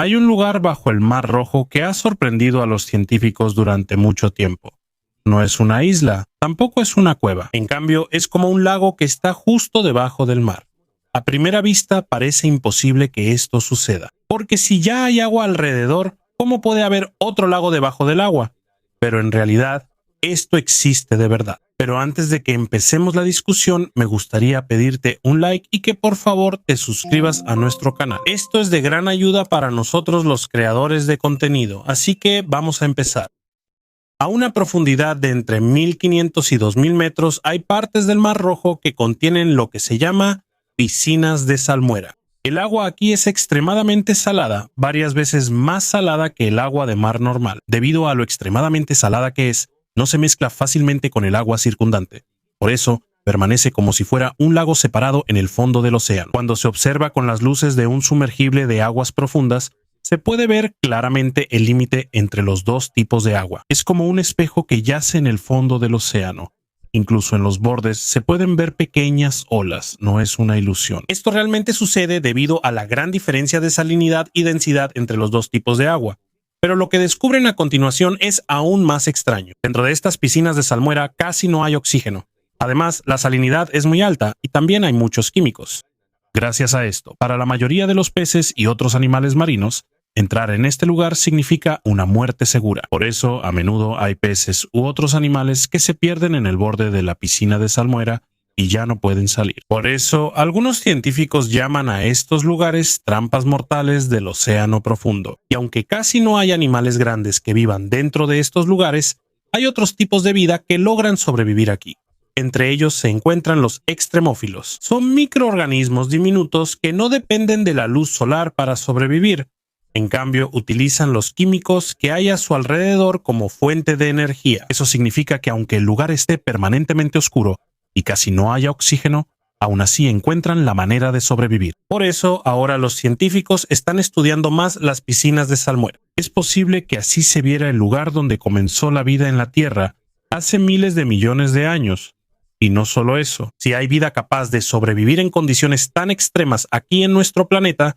Hay un lugar bajo el Mar Rojo que ha sorprendido a los científicos durante mucho tiempo. No es una isla, tampoco es una cueva. En cambio, es como un lago que está justo debajo del mar. A primera vista parece imposible que esto suceda, porque si ya hay agua alrededor, ¿cómo puede haber otro lago debajo del agua? Pero en realidad, esto existe de verdad. Pero antes de que empecemos la discusión, me gustaría pedirte un like y que por favor te suscribas a nuestro canal. Esto es de gran ayuda para nosotros los creadores de contenido, así que vamos a empezar. A una profundidad de entre 1500 y 2000 metros hay partes del Mar Rojo que contienen lo que se llama piscinas de salmuera. El agua aquí es extremadamente salada, varias veces más salada que el agua de mar normal. Debido a lo extremadamente salada que es, no se mezcla fácilmente con el agua circundante. Por eso, permanece como si fuera un lago separado en el fondo del océano. Cuando se observa con las luces de un sumergible de aguas profundas, se puede ver claramente el límite entre los dos tipos de agua. Es como un espejo que yace en el fondo del océano. Incluso en los bordes se pueden ver pequeñas olas, no es una ilusión. Esto realmente sucede debido a la gran diferencia de salinidad y densidad entre los dos tipos de agua. Pero lo que descubren a continuación es aún más extraño. Dentro de estas piscinas de salmuera casi no hay oxígeno. Además, la salinidad es muy alta y también hay muchos químicos. Gracias a esto, para la mayoría de los peces y otros animales marinos, entrar en este lugar significa una muerte segura. Por eso, a menudo hay peces u otros animales que se pierden en el borde de la piscina de salmuera y ya no pueden salir. Por eso, algunos científicos llaman a estos lugares trampas mortales del océano profundo. Y aunque casi no hay animales grandes que vivan dentro de estos lugares, hay otros tipos de vida que logran sobrevivir aquí. Entre ellos se encuentran los extremófilos. Son microorganismos diminutos que no dependen de la luz solar para sobrevivir. En cambio, utilizan los químicos que hay a su alrededor como fuente de energía. Eso significa que aunque el lugar esté permanentemente oscuro y casi no haya oxígeno, aún así encuentran la manera de sobrevivir. Por eso, ahora los científicos están estudiando más las piscinas de salmuera. Es posible que así se viera el lugar donde comenzó la vida en la Tierra hace miles de millones de años. Y no solo eso, si hay vida capaz de sobrevivir en condiciones tan extremas aquí en nuestro planeta,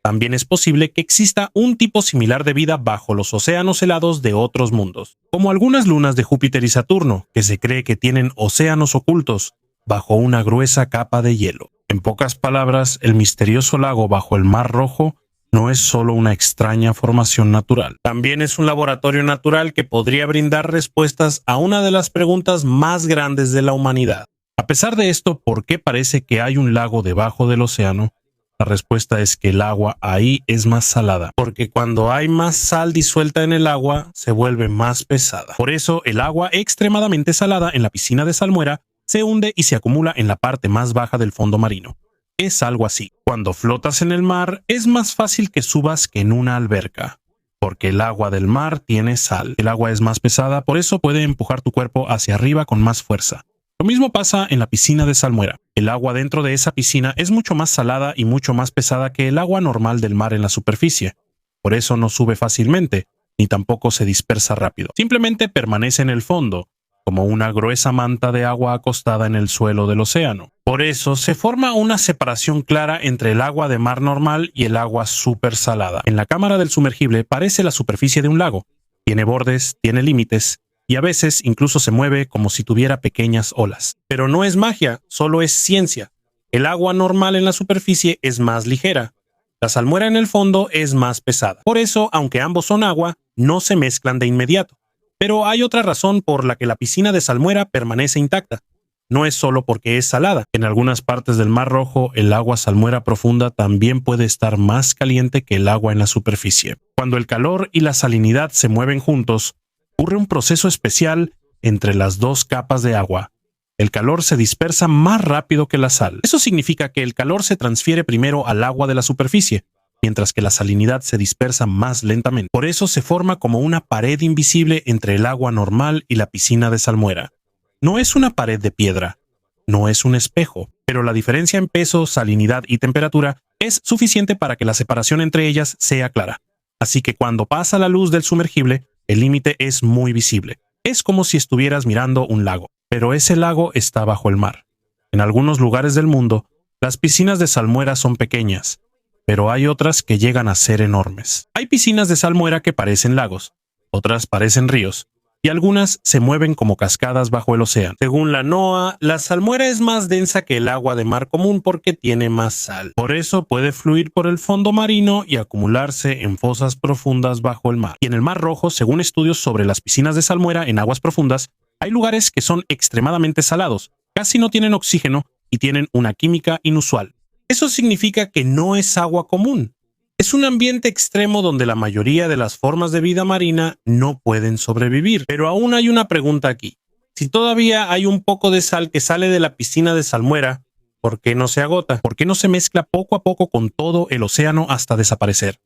también es posible que exista un tipo similar de vida bajo los océanos helados de otros mundos, como algunas lunas de Júpiter y Saturno, que se cree que tienen océanos ocultos bajo una gruesa capa de hielo. En pocas palabras, el misterioso lago bajo el Mar Rojo no es solo una extraña formación natural. También es un laboratorio natural que podría brindar respuestas a una de las preguntas más grandes de la humanidad. A pesar de esto, ¿por qué parece que hay un lago debajo del océano? La respuesta es que el agua ahí es más salada, porque cuando hay más sal disuelta en el agua, se vuelve más pesada. Por eso, el agua extremadamente salada en la piscina de salmuera se hunde y se acumula en la parte más baja del fondo marino. Es algo así. Cuando flotas en el mar, es más fácil que subas que en una alberca, porque el agua del mar tiene sal. El agua es más pesada, por eso puede empujar tu cuerpo hacia arriba con más fuerza. Lo mismo pasa en la piscina de salmuera. El agua dentro de esa piscina es mucho más salada y mucho más pesada que el agua normal del mar en la superficie. Por eso no sube fácilmente, ni tampoco se dispersa rápido. Simplemente permanece en el fondo, como una gruesa manta de agua acostada en el suelo del océano. Por eso se forma una separación clara entre el agua de mar normal y el agua súper salada. En la cámara del sumergible parece la superficie de un lago. Tiene bordes, tiene límites, y a veces incluso se mueve como si tuviera pequeñas olas. Pero no es magia, solo es ciencia. El agua normal en la superficie es más ligera. La salmuera en el fondo es más pesada. Por eso, aunque ambos son agua, no se mezclan de inmediato. Pero hay otra razón por la que la piscina de salmuera permanece intacta. No es solo porque es salada. En algunas partes del Mar Rojo, el agua salmuera profunda también puede estar más caliente que el agua en la superficie. Cuando el calor y la salinidad se mueven juntos, ocurre un proceso especial entre las dos capas de agua. El calor se dispersa más rápido que la sal. Eso significa que el calor se transfiere primero al agua de la superficie, mientras que la salinidad se dispersa más lentamente. Por eso se forma como una pared invisible entre el agua normal y la piscina de salmuera. No es una pared de piedra, no es un espejo, pero la diferencia en peso, salinidad y temperatura es suficiente para que la separación entre ellas sea clara. Así que cuando pasa la luz del sumergible, el límite es muy visible. Es como si estuvieras mirando un lago, pero ese lago está bajo el mar. En algunos lugares del mundo, las piscinas de salmuera son pequeñas. pero hay otras que llegan a ser enormes. Hay piscinas de salmuera que parecen lagos, otras parecen ríos, y algunas se mueven como cascadas bajo el océano. Según la NOAA, la salmuera es más densa que el agua de mar común porque tiene más sal. Por eso puede fluir por el fondo marino y acumularse en fosas profundas bajo el mar. Y en el Mar Rojo, según estudios sobre las piscinas de salmuera en aguas profundas, hay lugares que son extremadamente salados, casi no tienen oxígeno y tienen una química inusual. Eso significa que no es agua común. Es un ambiente extremo donde la mayoría de las formas de vida marina no pueden sobrevivir. Pero aún hay una pregunta aquí. Si todavía hay un poco de sal que sale de la piscina de salmuera, ¿por qué no se agota? ¿Por qué no se mezcla poco a poco con todo el océano hasta desaparecer?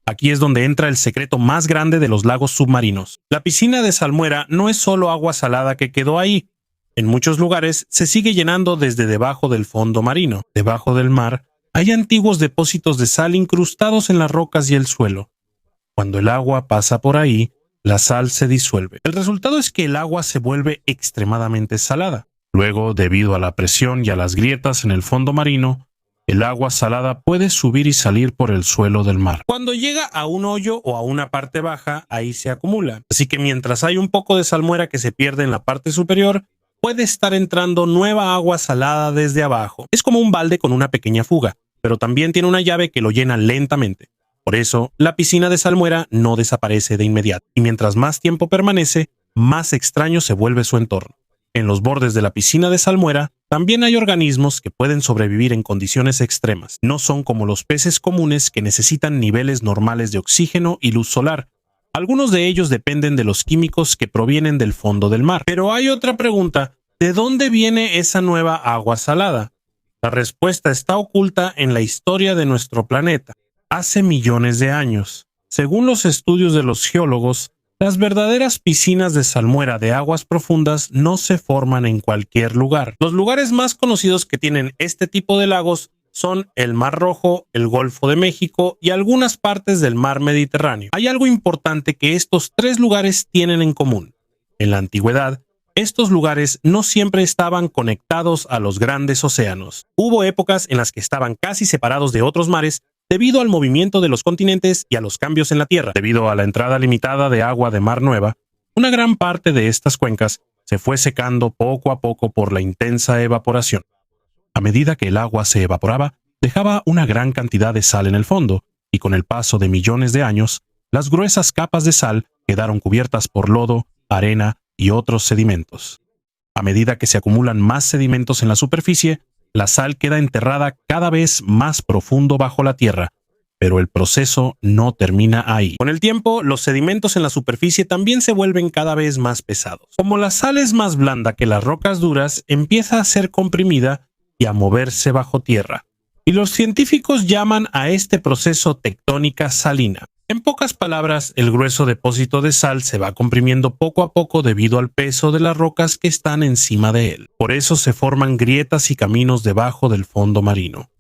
Aquí es donde entra el secreto más grande de los lagos submarinos. La piscina de salmuera no es solo agua salada que quedó ahí. En muchos lugares se sigue llenando desde debajo del fondo marino. Debajo del mar hay antiguos depósitos de sal incrustados en las rocas y el suelo. Cuando el agua pasa por ahí, la sal se disuelve. El resultado es que el agua se vuelve extremadamente salada. Luego, debido a la presión y a las grietas en el fondo marino, el agua salada puede subir y salir por el suelo del mar. Cuando llega a un hoyo o a una parte baja, ahí se acumula. Así que mientras hay un poco de salmuera que se pierde en la parte superior, puede estar entrando nueva agua salada desde abajo. Es como un balde con una pequeña fuga, pero también tiene una llave que lo llena lentamente. Por eso, la piscina de salmuera no desaparece de inmediato, y mientras más tiempo permanece, más extraño se vuelve su entorno. En los bordes de la piscina de salmuera, también hay organismos que pueden sobrevivir en condiciones extremas. No son como los peces comunes que necesitan niveles normales de oxígeno y luz solar. Algunos de ellos dependen de los químicos que provienen del fondo del mar. Pero hay otra pregunta: ¿de dónde viene esa nueva agua salada? La respuesta está oculta en la historia de nuestro planeta. Hace millones de años. Según los estudios de los geólogos, las verdaderas piscinas de salmuera de aguas profundas no se forman en cualquier lugar. Los lugares más conocidos que tienen este tipo de lagos son el Mar Rojo, el Golfo de México y algunas partes del Mar Mediterráneo. Hay algo importante que estos tres lugares tienen en común. En la antigüedad, estos lugares no siempre estaban conectados a los grandes océanos. Hubo épocas en las que estaban casi separados de otros mares debido al movimiento de los continentes y a los cambios en la Tierra. Debido a la entrada limitada de agua de Mar Nueva, una gran parte de estas cuencas se fue secando poco a poco por la intensa evaporación. A medida que el agua se evaporaba, dejaba una gran cantidad de sal en el fondo, y con el paso de millones de años, las gruesas capas de sal quedaron cubiertas por lodo, arena y otros sedimentos. A medida que se acumulan más sedimentos en la superficie, la sal queda enterrada cada vez más profundo bajo la tierra, pero el proceso no termina ahí. Con el tiempo, los sedimentos en la superficie también se vuelven cada vez más pesados. Como la sal es más blanda que las rocas duras, empieza a ser comprimida y a moverse bajo tierra. Y los científicos llaman a este proceso tectónica salina. En pocas palabras, el grueso depósito de sal se va comprimiendo poco a poco debido al peso de las rocas que están encima de él. Por eso se forman grietas y caminos debajo del fondo marino.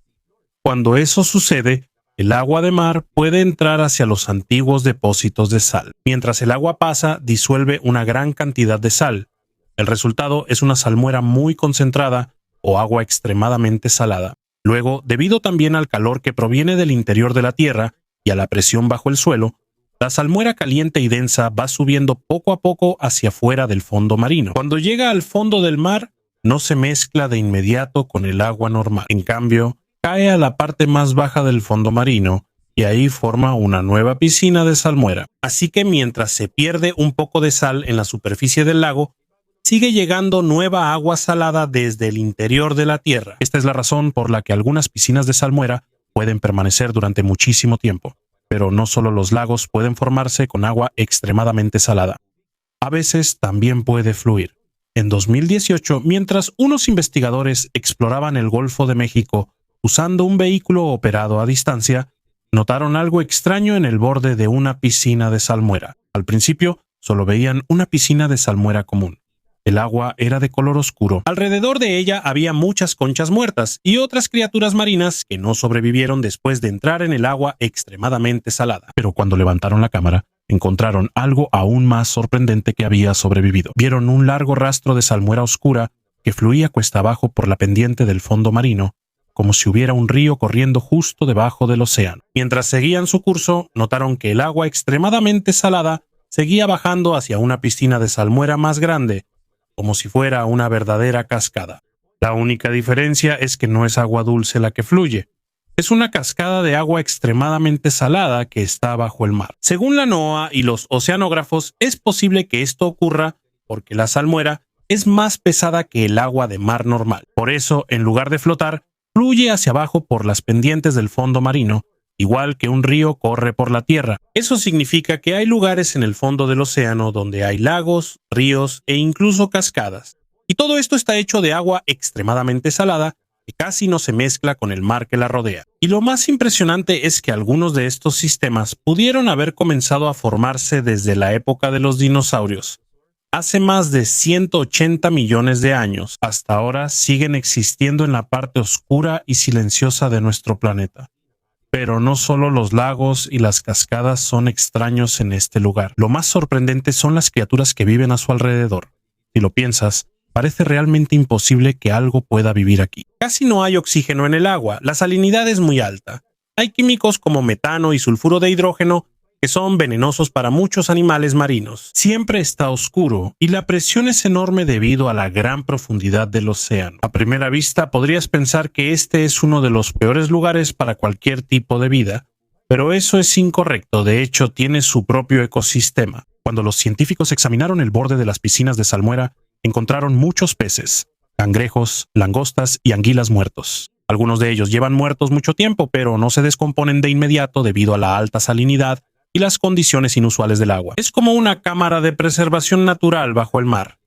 Cuando eso sucede, el agua de mar puede entrar hacia los antiguos depósitos de sal. Mientras el agua pasa, disuelve una gran cantidad de sal. El resultado es una salmuera muy concentrada o agua extremadamente salada. Luego, debido también al calor que proviene del interior de la tierra y a la presión bajo el suelo, la salmuera caliente y densa va subiendo poco a poco hacia afuera del fondo marino. Cuando llega al fondo del mar, no se mezcla de inmediato con el agua normal. En cambio, cae a la parte más baja del fondo marino y ahí forma una nueva piscina de salmuera. Así que mientras se pierde un poco de sal en la superficie del lago, sigue llegando nueva agua salada desde el interior de la tierra. Esta es la razón por la que algunas piscinas de salmuera pueden permanecer durante muchísimo tiempo. Pero no solo los lagos pueden formarse con agua extremadamente salada. A veces también puede fluir. En 2018, mientras unos investigadores exploraban el Golfo de México usando un vehículo operado a distancia, notaron algo extraño en el borde de una piscina de salmuera. Al principio, solo veían una piscina de salmuera común. El agua era de color oscuro. Alrededor de ella había muchas conchas muertas y otras criaturas marinas que no sobrevivieron después de entrar en el agua extremadamente salada. Pero cuando levantaron la cámara, encontraron algo aún más sorprendente que había sobrevivido. Vieron un largo rastro de salmuera oscura que fluía cuesta abajo por la pendiente del fondo marino como si hubiera un río corriendo justo debajo del océano. Mientras seguían su curso, notaron que el agua extremadamente salada seguía bajando hacia una piscina de salmuera más grande, como si fuera una verdadera cascada. La única diferencia es que no es agua dulce la que fluye. Es una cascada de agua extremadamente salada que está bajo el mar. Según la NOAA y los oceanógrafos, es posible que esto ocurra porque la salmuera es más pesada que el agua de mar normal. Por eso, en lugar de flotar, fluye hacia abajo por las pendientes del fondo marino, igual que un río corre por la tierra. Eso significa que hay lugares en el fondo del océano donde hay lagos, ríos e incluso cascadas. Y todo esto está hecho de agua extremadamente salada que casi no se mezcla con el mar que la rodea. Y lo más impresionante es que algunos de estos sistemas pudieron haber comenzado a formarse desde la época de los dinosaurios. Hace más de 180 millones de años, hasta ahora siguen existiendo en la parte oscura y silenciosa de nuestro planeta. Pero no solo los lagos y las cascadas son extraños en este lugar. Lo más sorprendente son las criaturas que viven a su alrededor. Si lo piensas, parece realmente imposible que algo pueda vivir aquí. Casi no hay oxígeno en el agua, la salinidad es muy alta. Hay químicos como metano y sulfuro de hidrógeno que son venenosos para muchos animales marinos. Siempre está oscuro y la presión es enorme debido a la gran profundidad del océano. A primera vista podrías pensar que este es uno de los peores lugares para cualquier tipo de vida, pero eso es incorrecto. De hecho, tiene su propio ecosistema. Cuando los científicos examinaron el borde de las piscinas de salmuera, encontraron muchos peces, cangrejos, langostas y anguilas muertos. Algunos de ellos llevan muertos mucho tiempo, pero no se descomponen de inmediato debido a la alta salinidad y las condiciones inusuales del agua. Es como una cámara de preservación natural bajo el mar.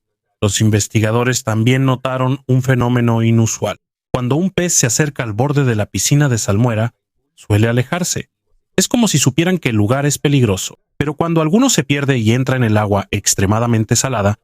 Los investigadores también notaron un fenómeno inusual. Cuando un pez se acerca al borde de la piscina de salmuera, suele alejarse. Es como si supieran que el lugar es peligroso. Pero cuando alguno se pierde y entra en el agua extremadamente salada,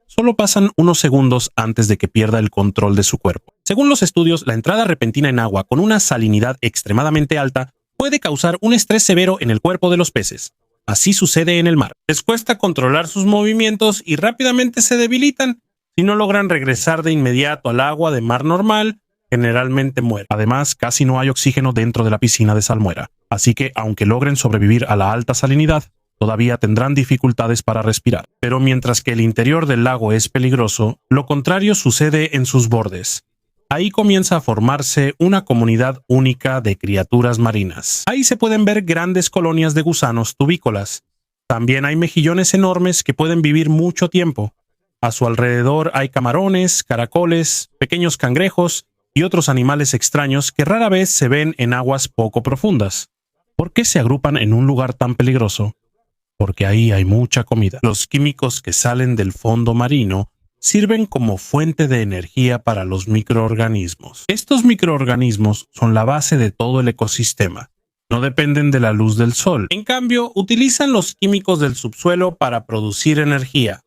solo pasan unos segundos antes de que pierda el control de su cuerpo. Según los estudios, la entrada repentina en agua con una salinidad extremadamente alta puede causar un estrés severo en el cuerpo de los peces. Así sucede en el mar. Les cuesta controlar sus movimientos y rápidamente se debilitan. Si no logran regresar de inmediato al agua de mar normal, generalmente mueren. Además, casi no hay oxígeno dentro de la piscina de salmuera. Así que, aunque logren sobrevivir a la alta salinidad, todavía tendrán dificultades para respirar. Pero mientras que el interior del lago es peligroso, lo contrario sucede en sus bordes. Ahí comienza a formarse una comunidad única de criaturas marinas. Ahí se pueden ver grandes colonias de gusanos tubícolas. También hay mejillones enormes que pueden vivir mucho tiempo. A su alrededor hay camarones, caracoles, pequeños cangrejos y otros animales extraños que rara vez se ven en aguas poco profundas. ¿Por qué se agrupan en un lugar tan peligroso? Porque ahí hay mucha comida. Los químicos que salen del fondo marino sirven como fuente de energía para los microorganismos. Estos microorganismos son la base de todo el ecosistema. No dependen de la luz del sol. En cambio, utilizan los químicos del subsuelo para producir energía.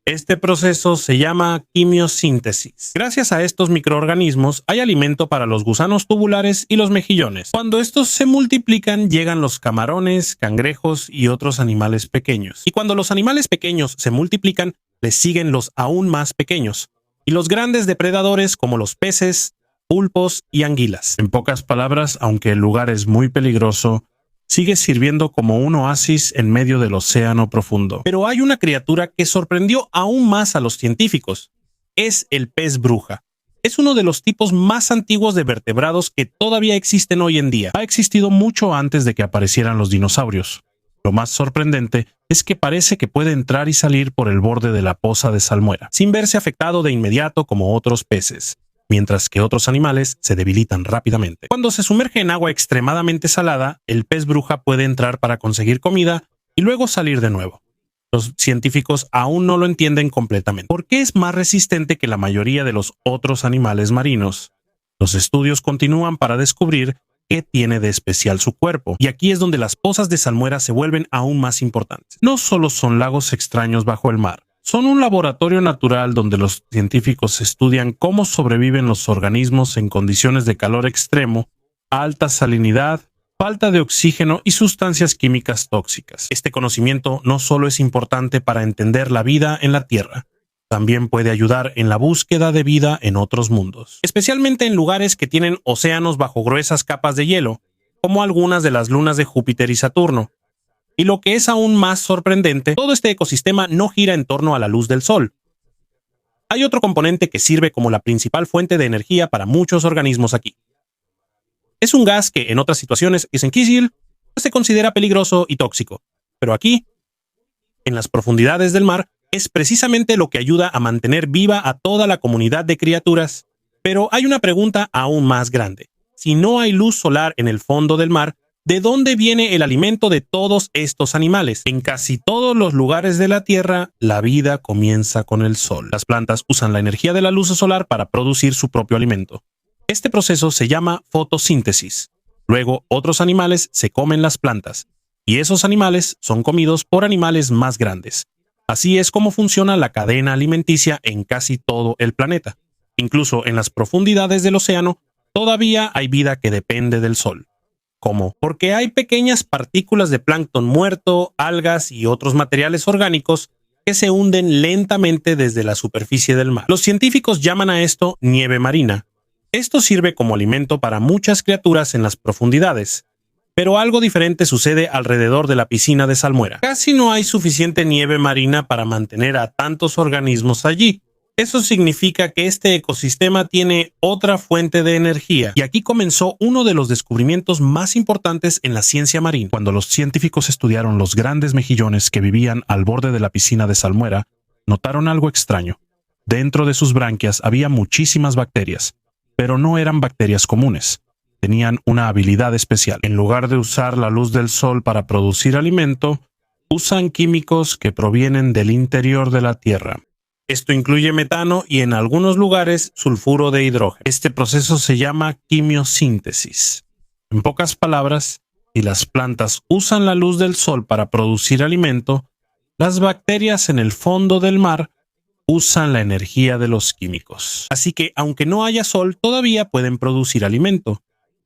Este proceso se llama quimiosíntesis. Gracias a estos microorganismos hay alimento para los gusanos tubulares y los mejillones. Cuando estos se multiplican, llegan los camarones, cangrejos y otros animales pequeños. Y cuando los animales pequeños se multiplican, les siguen los aún más pequeños, y los grandes depredadores como los peces, pulpos y anguilas. En pocas palabras, aunque el lugar es muy peligroso, sigue sirviendo como un oasis en medio del océano profundo. Pero hay una criatura que sorprendió aún más a los científicos. Es el pez bruja. Es uno de los tipos más antiguos de vertebrados que todavía existen hoy en día. Ha existido mucho antes de que aparecieran los dinosaurios. Lo más sorprendente es que parece que puede entrar y salir por el borde de la poza de salmuera, sin verse afectado de inmediato como otros peces, mientras que otros animales se debilitan rápidamente. Cuando se sumerge en agua extremadamente salada, el pez bruja puede entrar para conseguir comida y luego salir de nuevo. Los científicos aún no lo entienden completamente. ¿Por qué es más resistente que la mayoría de los otros animales marinos? Los estudios continúan para descubrir qué tiene de especial su cuerpo, y aquí es donde las pozas de salmuera se vuelven aún más importantes. No solo son lagos extraños bajo el mar, son un laboratorio natural donde los científicos estudian cómo sobreviven los organismos en condiciones de calor extremo, alta salinidad, falta de oxígeno y sustancias químicas tóxicas. Este conocimiento no solo es importante para entender la vida en la Tierra, También puede ayudar en la búsqueda de vida en otros mundos, especialmente en lugares que tienen océanos bajo gruesas capas de hielo, como algunas de las lunas de Júpiter y Saturno. Y lo que es aún más sorprendente, todo este ecosistema no gira en torno a la luz del sol. Hay otro componente que sirve como la principal fuente de energía para muchos organismos aquí. Es un gas que en otras situaciones se considera peligroso y tóxico, pero aquí, en las profundidades del mar, es precisamente lo que ayuda a mantener viva a toda la comunidad de criaturas. Pero hay una pregunta aún más grande. Si no hay luz solar en el fondo del mar, ¿de dónde viene el alimento de todos estos animales? En casi todos los lugares de la Tierra, la vida comienza con el sol. Las plantas usan la energía de la luz solar para producir su propio alimento. Este proceso se llama fotosíntesis. Luego, otros animales se comen las plantas, y esos animales son comidos por animales más grandes. Así es como funciona la cadena alimenticia en casi todo el planeta. Incluso en las profundidades del océano, todavía hay vida que depende del sol. ¿Cómo? Porque hay pequeñas partículas de plancton muerto, algas y otros materiales orgánicos que se hunden lentamente desde la superficie del mar. Los científicos llaman a esto nieve marina. Esto sirve como alimento para muchas criaturas en las profundidades. Pero algo diferente sucede alrededor de la piscina de salmuera. Casi no hay suficiente nieve marina para mantener a tantos organismos allí. Eso significa que este ecosistema tiene otra fuente de energía. Y aquí comenzó uno de los descubrimientos más importantes en la ciencia marina. Cuando los científicos estudiaron los grandes mejillones que vivían al borde de la piscina de salmuera, notaron algo extraño. Dentro de sus branquias había muchísimas bacterias, pero no eran bacterias comunes. Tenían una habilidad especial. En lugar de usar la luz del sol para producir alimento, usan químicos que provienen del interior de la Tierra. Esto incluye metano y en algunos lugares sulfuro de hidrógeno. Este proceso se llama quimiosíntesis. En pocas palabras, si las plantas usan la luz del sol para producir alimento, las bacterias en el fondo del mar usan la energía de los químicos. Así que, aunque no haya sol, todavía pueden producir alimento.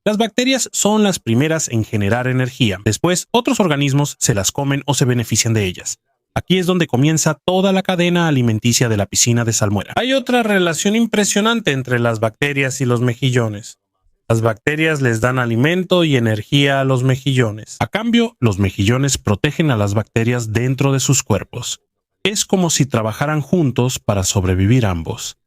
Las bacterias son las primeras en generar energía. Después, otros organismos se las comen o se benefician de ellas. Aquí es donde comienza toda la cadena alimenticia de la piscina de salmuera. Hay otra relación impresionante entre las bacterias y los mejillones. Las bacterias les dan alimento y energía a los mejillones. A cambio, los mejillones protegen a las bacterias dentro de sus cuerpos. Es como si trabajaran juntos para sobrevivir ambos.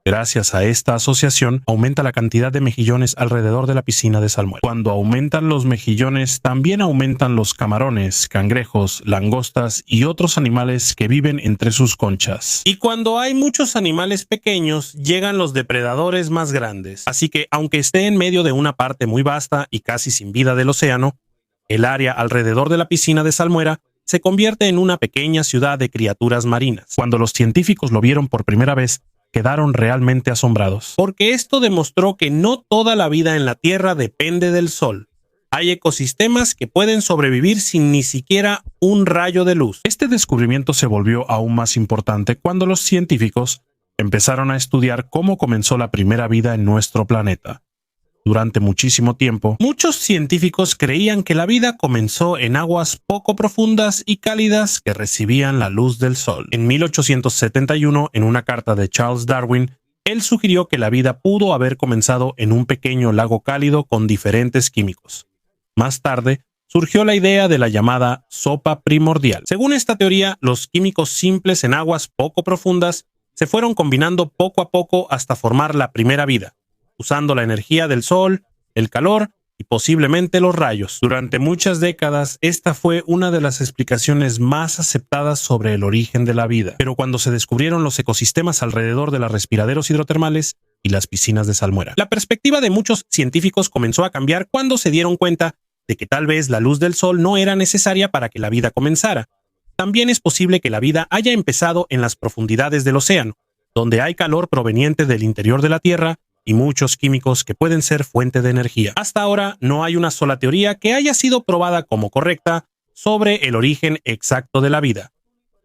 Gracias a esta asociación, aumenta la cantidad de mejillones alrededor de la piscina de salmuera. Cuando aumentan los mejillones, también aumentan los camarones, cangrejos, langostas y otros animales que viven entre sus conchas. Y cuando hay muchos animales pequeños, llegan los depredadores más grandes. Así que, aunque esté en medio de una parte muy vasta y casi sin vida del océano, el área alrededor de la piscina de salmuera se convierte en una pequeña ciudad de criaturas marinas. Cuando los científicos lo vieron por primera vez, quedaron realmente asombrados, porque esto demostró que no toda la vida en la Tierra depende del sol. Hay ecosistemas que pueden sobrevivir sin ni siquiera un rayo de luz. Este descubrimiento se volvió aún más importante cuando los científicos empezaron a estudiar cómo comenzó la primera vida en nuestro planeta. Durante muchísimo tiempo, muchos científicos creían que la vida comenzó en aguas poco profundas y cálidas que recibían la luz del sol. En 1871, en una carta de Charles Darwin, él sugirió que la vida pudo haber comenzado en un pequeño lago cálido con diferentes químicos. Más tarde, surgió la idea de la llamada sopa primordial. Según esta teoría, los químicos simples en aguas poco profundas se fueron combinando poco a poco hasta formar la primera vida, usando la energía del sol, el calor y posiblemente los rayos. Durante muchas décadas, esta fue una de las explicaciones más aceptadas sobre el origen de la vida. Pero cuando se descubrieron los ecosistemas alrededor de los respiraderos hidrotermales y las piscinas de salmuera, la perspectiva de muchos científicos comenzó a cambiar cuando se dieron cuenta de que tal vez la luz del sol no era necesaria para que la vida comenzara. También es posible que la vida haya empezado en las profundidades del océano, donde hay calor proveniente del interior de la Tierra y muchos químicos que pueden ser fuente de energía. Hasta ahora no hay una sola teoría que haya sido probada como correcta sobre el origen exacto de la vida.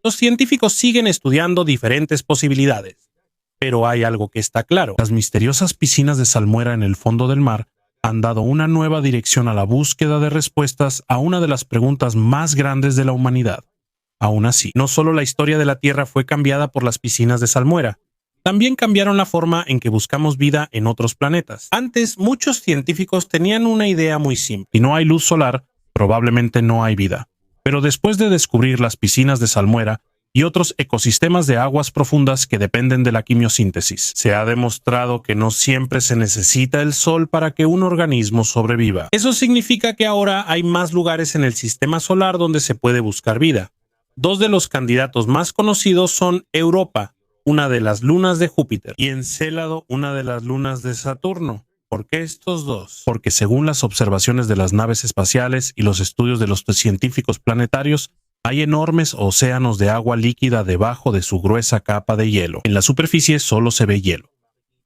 Los científicos siguen estudiando diferentes posibilidades, pero hay algo que está claro. Las misteriosas piscinas de salmuera en el fondo del mar han dado una nueva dirección a la búsqueda de respuestas a una de las preguntas más grandes de la humanidad. Aún así, no solo la historia de la Tierra fue cambiada por las piscinas de salmuera, también cambiaron la forma en que buscamos vida en otros planetas. Antes, muchos científicos tenían una idea muy simple. Si no hay luz solar, probablemente no hay vida. Pero después de descubrir las piscinas de salmuera y otros ecosistemas de aguas profundas que dependen de la quimiosíntesis, se ha demostrado que no siempre se necesita el sol para que un organismo sobreviva. Eso significa que ahora hay más lugares en el sistema solar donde se puede buscar vida. Dos de los candidatos más conocidos son Europa, una de las lunas de Júpiter, y Encélado, una de las lunas de Saturno. ¿Por qué estos dos? Porque según las observaciones de las naves espaciales y los estudios de los científicos planetarios, hay enormes océanos de agua líquida debajo de su gruesa capa de hielo. En la superficie solo se ve hielo,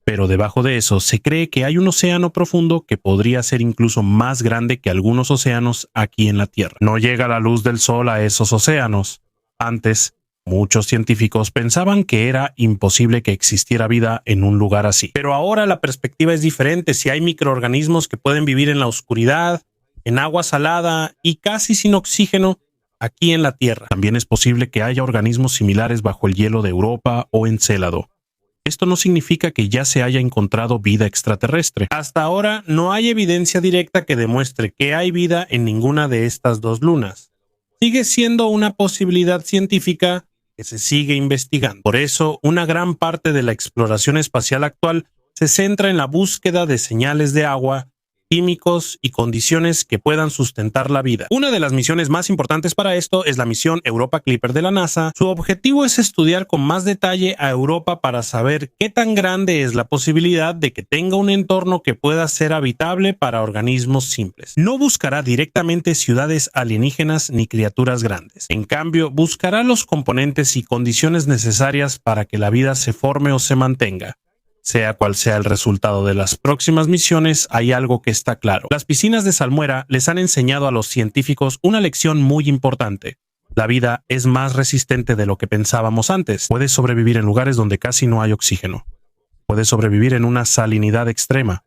pero debajo de eso se cree que hay un océano profundo que podría ser incluso más grande que algunos océanos aquí en la Tierra. No llega la luz del sol a esos océanos. Antes, muchos científicos pensaban que era imposible que existiera vida en un lugar así. Pero ahora la perspectiva es diferente. Si hay microorganismos que pueden vivir en la oscuridad, en agua salada y casi sin oxígeno aquí en la Tierra, también es posible que haya organismos similares bajo el hielo de Europa o Encélado. Esto no significa que ya se haya encontrado vida extraterrestre. Hasta ahora no hay evidencia directa que demuestre que hay vida en ninguna de estas dos lunas. Sigue siendo una posibilidad científica que se sigue investigando. Por eso, una gran parte de la exploración espacial actual se centra en la búsqueda de señales de agua, químicos y condiciones que puedan sustentar la vida. Una de las misiones más importantes para esto es la misión Europa Clipper de la NASA. Su objetivo es estudiar con más detalle a Europa para saber qué tan grande es la posibilidad de que tenga un entorno que pueda ser habitable para organismos simples. No buscará directamente ciudades alienígenas ni criaturas grandes. En cambio, buscará los componentes y condiciones necesarias para que la vida se forme o se mantenga. Sea cual sea el resultado de las próximas misiones, hay algo que está claro. Las piscinas de salmuera les han enseñado a los científicos una lección muy importante. La vida es más resistente de lo que pensábamos antes. Puede sobrevivir en lugares donde casi no hay oxígeno. Puede sobrevivir en una salinidad extrema.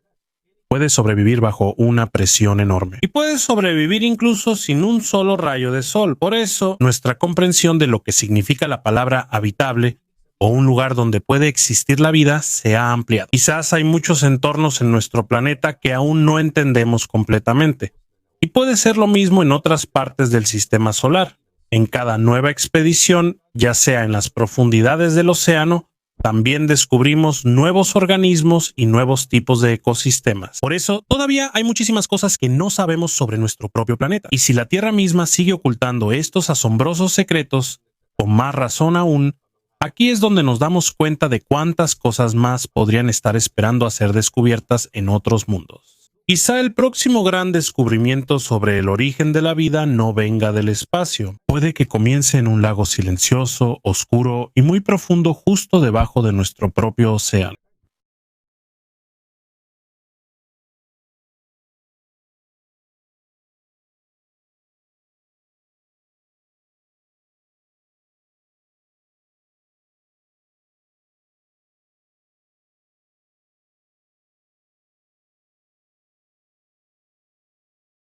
Puede sobrevivir bajo una presión enorme. Y puede sobrevivir incluso sin un solo rayo de sol. Por eso, nuestra comprensión de lo que significa la palabra habitable o un lugar donde puede existir la vida se ha ampliado. Quizás hay muchos entornos en nuestro planeta que aún no entendemos completamente. Y puede ser lo mismo en otras partes del sistema solar. En cada nueva expedición, ya sea en las profundidades del océano, también descubrimos nuevos organismos y nuevos tipos de ecosistemas. Por eso, todavía hay muchísimas cosas que no sabemos sobre nuestro propio planeta. Y si la Tierra misma sigue ocultando estos asombrosos secretos, con más razón aún, aquí es donde nos damos cuenta de cuántas cosas más podrían estar esperando a ser descubiertas en otros mundos. Quizá el próximo gran descubrimiento sobre el origen de la vida no venga del espacio. Puede que comience en un lago silencioso, oscuro y muy profundo justo debajo de nuestro propio océano.